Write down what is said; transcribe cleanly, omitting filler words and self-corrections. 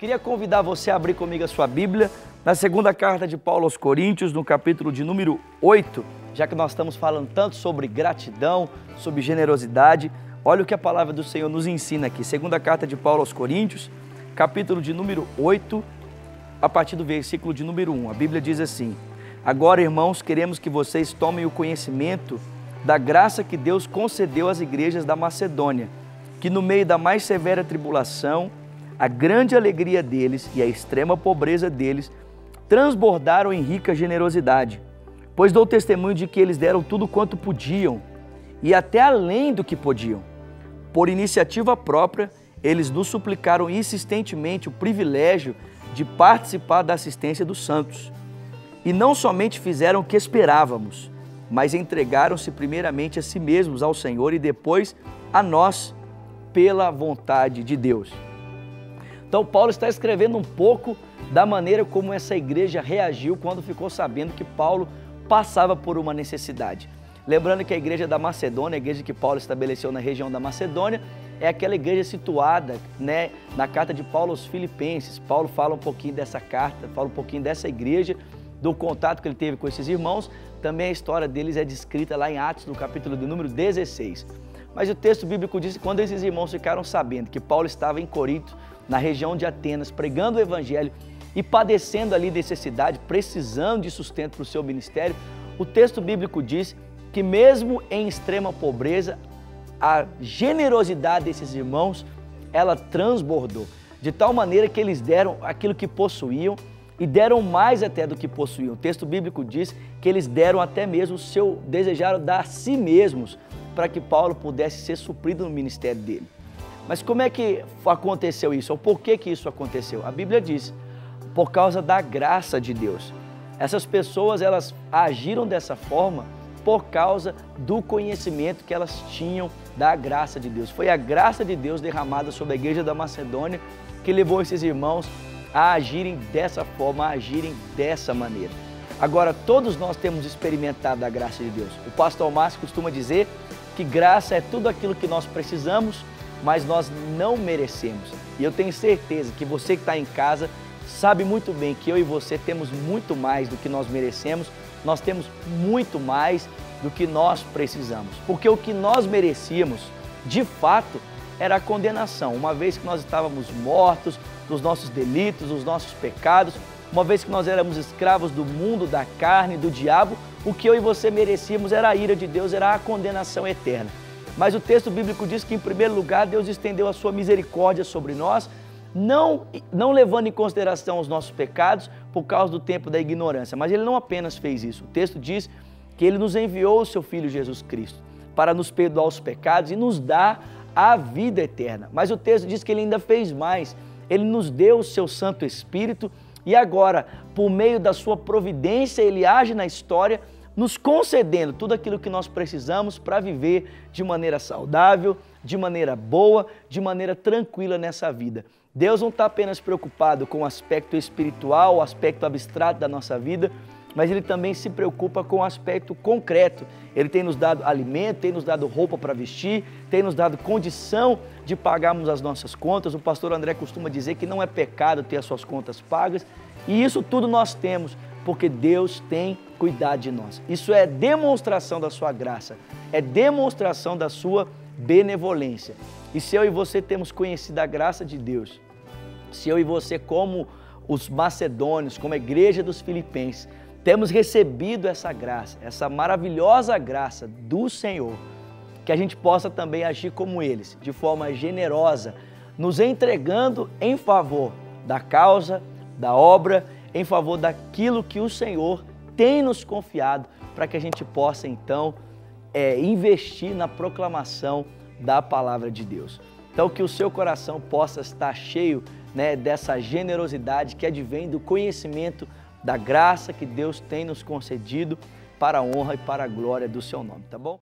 Queria convidar você a abrir comigo a sua Bíblia, na segunda carta de Paulo aos Coríntios, no capítulo de número 8, já que nós estamos falando tanto sobre gratidão, sobre generosidade. Olha o que a palavra do Senhor nos ensina aqui. Segunda carta de Paulo aos Coríntios, capítulo de número 8, a partir do versículo de número 1. A Bíblia diz assim: Agora, irmãos, queremos que vocês tomem o conhecimento da graça que Deus concedeu às igrejas da Macedônia, que no meio da mais severa tribulação, a grande alegria deles e a extrema pobreza deles transbordaram em rica generosidade, pois dou testemunho de que eles deram tudo quanto podiam e até além do que podiam. Por iniciativa própria, eles nos suplicaram insistentemente o privilégio de participar da assistência dos santos. E não somente fizeram o que esperávamos, mas entregaram-se primeiramente a si mesmos ao Senhor e depois a nós, pela vontade de Deus. Então Paulo está escrevendo um pouco da maneira como essa igreja reagiu quando ficou sabendo que Paulo passava por uma necessidade. Lembrando que a igreja da Macedônia, a igreja que Paulo estabeleceu na região da Macedônia, é aquela igreja situada, na carta de Paulo aos Filipenses. Paulo fala um pouquinho dessa carta, fala um pouquinho dessa igreja, do contato que ele teve com esses irmãos. Também a história deles é descrita lá em Atos, no capítulo de número 16. Mas o texto bíblico diz que quando esses irmãos ficaram sabendo que Paulo estava em Corinto, na região de Atenas, pregando o evangelho e padecendo ali necessidade, precisando de sustento para o seu ministério, o texto bíblico diz que mesmo em extrema pobreza, a generosidade desses irmãos, ela transbordou, de tal maneira que eles deram aquilo que possuíam e deram mais até do que possuíam. O texto bíblico diz que eles deram até mesmo desejaram dar a si mesmos para que Paulo pudesse ser suprido no ministério dele. Mas como é que aconteceu isso? Ou por que isso aconteceu? A Bíblia diz, por causa da graça de Deus. Essas pessoas, elas agiram dessa forma por causa do conhecimento que elas tinham da graça de Deus. Foi a graça de Deus derramada sobre a igreja da Macedônia que levou esses irmãos a agirem dessa forma, a agirem dessa maneira. Agora, todos nós temos experimentado a graça de Deus. O pastor Márcio costuma dizer que graça é tudo aquilo que nós precisamos, mas nós não merecemos. E eu tenho certeza que você que está em casa sabe muito bem que eu e você temos muito mais do que nós merecemos, nós temos muito mais do que nós precisamos. Porque o que nós merecíamos, de fato, era a condenação, uma vez que nós estávamos mortos dos nossos delitos, dos nossos pecados, uma vez que nós éramos escravos do mundo, da carne, do diabo, o que eu e você merecíamos era a ira de Deus, era a condenação eterna. Mas o texto bíblico diz que, em primeiro lugar, Deus estendeu a sua misericórdia sobre nós, não levando em consideração os nossos pecados por causa do tempo da ignorância. Mas Ele não apenas fez isso. O texto diz que Ele nos enviou o Seu Filho Jesus Cristo para nos perdoar os pecados e nos dar a vida eterna. Mas o texto diz que Ele ainda fez mais. Ele nos deu o Seu Santo Espírito e agora, por meio da Sua providência, Ele age na história, nos concedendo tudo aquilo que nós precisamos para viver de maneira saudável, de maneira boa, de maneira tranquila nessa vida. Deus não está apenas preocupado com o aspecto espiritual, o aspecto abstrato da nossa vida, mas Ele também se preocupa com o aspecto concreto. Ele tem nos dado alimento, tem nos dado roupa para vestir, tem nos dado condição de pagarmos as nossas contas. O pastor André costuma dizer que não é pecado ter as suas contas pagas, e isso tudo nós temos, porque Deus tem cuidado de nós. Isso é demonstração da sua graça, é demonstração da sua benevolência. E se eu e você temos conhecido a graça de Deus, se eu e você, como os macedônios, como a igreja dos Filipenses, temos recebido essa graça, essa maravilhosa graça do Senhor, que a gente possa também agir como eles, de forma generosa, nos entregando em favor da causa, da obra, em favor daquilo que o Senhor tem nos confiado, para que a gente possa então investir na proclamação da palavra de Deus. Então que o seu coração possa estar cheio dessa generosidade que advém do conhecimento da graça que Deus tem nos concedido para a honra e para a glória do seu nome, tá bom?